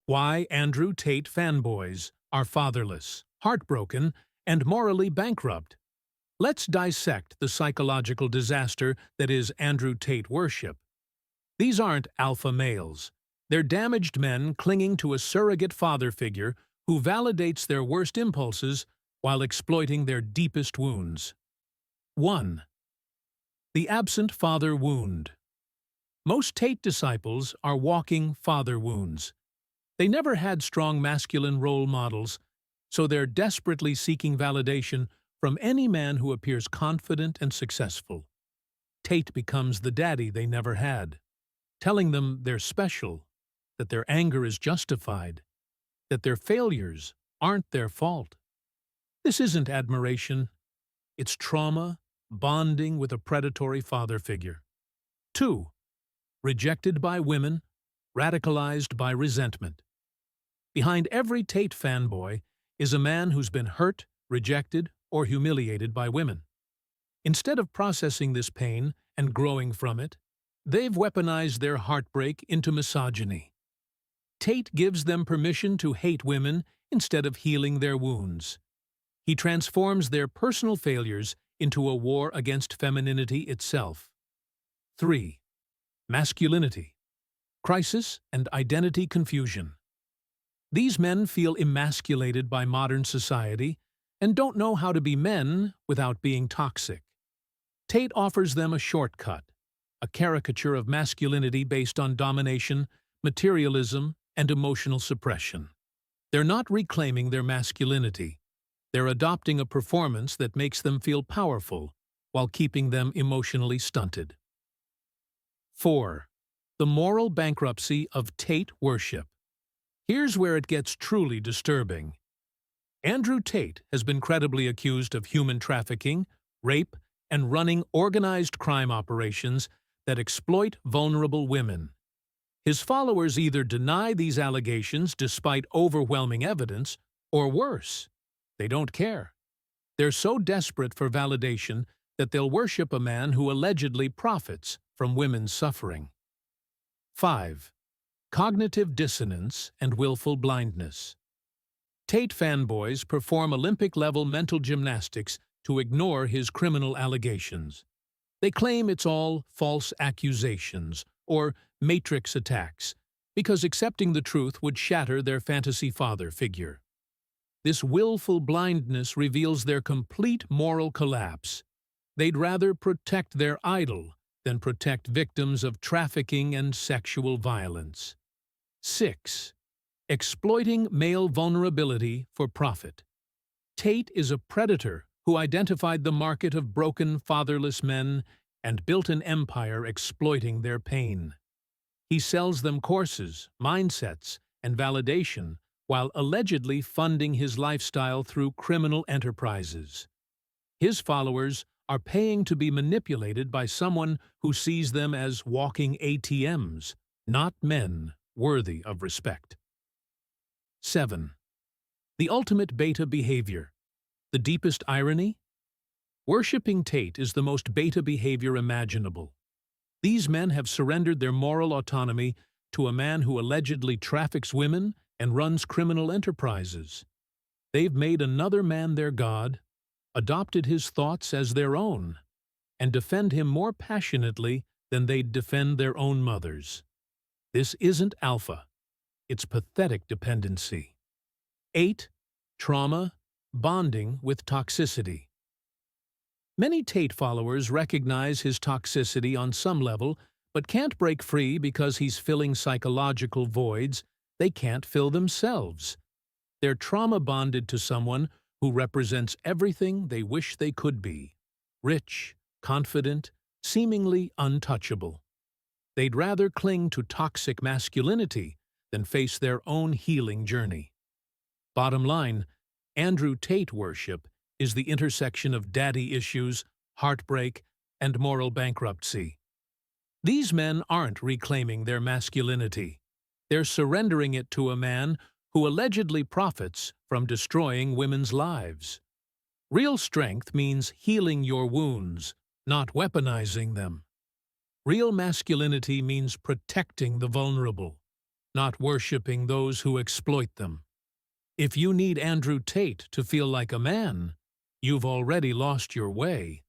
Why Andrew Tate fanboys are fatherless, heartbroken, and morally bankrupt. Let's dissect the psychological disaster that is Andrew Tate worship. These aren't alpha males. They're damaged men clinging to a surrogate father figure who validates their worst impulses while exploiting their deepest wounds. 1. The absent father wound. Most Tate disciples are walking father wounds. They never had strong masculine role models, so they're desperately seeking validation from any man who appears confident and successful. Tate becomes the daddy they never had, telling them they're special, that their anger is justified, that their failures aren't their fault. This isn't admiration. It's trauma, bonding with a predatory father figure. 2. Rejected by women, radicalized by resentment. Behind every Tate fanboy is a man who's been hurt, rejected, or humiliated by women. Instead of processing this pain and growing from it, they've weaponized their heartbreak into misogyny. Tate gives them permission to hate women instead of healing their wounds. He transforms their personal failures into a war against femininity itself. 3. Masculinity. Crisis and identity confusion. These men feel emasculated by modern society and don't know how to be men without being toxic. Tate offers them a shortcut, a caricature of masculinity based on domination, materialism, and emotional suppression. They're not reclaiming their masculinity. They're adopting a performance that makes them feel powerful while keeping them emotionally stunted. 4. The moral bankruptcy of Tate worship. Here's where it gets truly disturbing. Andrew Tate has been credibly accused of human trafficking, rape, and running organized crime operations that exploit vulnerable women. His followers either deny these allegations despite overwhelming evidence, or worse, they don't care. They're so desperate for validation that they'll worship a man who allegedly profits from women's suffering. 5. Cognitive dissonance and willful blindness. Tate fanboys perform Olympic-level mental gymnastics to ignore his criminal allegations. They claim it's all false accusations or matrix attacks because accepting the truth would shatter their fantasy father figure. This willful blindness reveals their complete moral collapse. They'd rather protect their idol than protect victims of trafficking and sexual violence. 6. Exploiting male vulnerability for profit. Tate is a predator who identified the market of broken, fatherless men and built an empire exploiting their pain. He sells them courses, mindsets, and validation while allegedly funding his lifestyle through criminal enterprises. His followers are paying to be manipulated by someone who sees them as walking ATMs, not men worthy of respect. 7. The ultimate beta behavior. The deepest irony? Worshipping Tate is the most beta behavior imaginable. These men have surrendered their moral autonomy to a man who allegedly traffics women and runs criminal enterprises. They've made another man their god, adopted his thoughts as their own, and defend him more passionately than they'd defend their own mothers. This isn't alpha. It's pathetic dependency. 8. Trauma, bonding with toxicity. Many Tate followers recognize his toxicity on some level, but can't break free because he's filling psychological voids they can't fill themselves. They're trauma-bonded to someone who represents everything they wish they could be: rich, confident, seemingly untouchable. They'd rather cling to toxic masculinity than face their own healing journey. Bottom line, Andrew Tate worship is the intersection of daddy issues, heartbreak, and moral bankruptcy. These men aren't reclaiming their masculinity. They're surrendering it to a man who allegedly profits from destroying women's lives. Real strength means healing your wounds, not weaponizing them. Real masculinity means protecting the vulnerable. not worshipping those who exploit them. If you need Andrew Tate to feel like a man, you've already lost your way.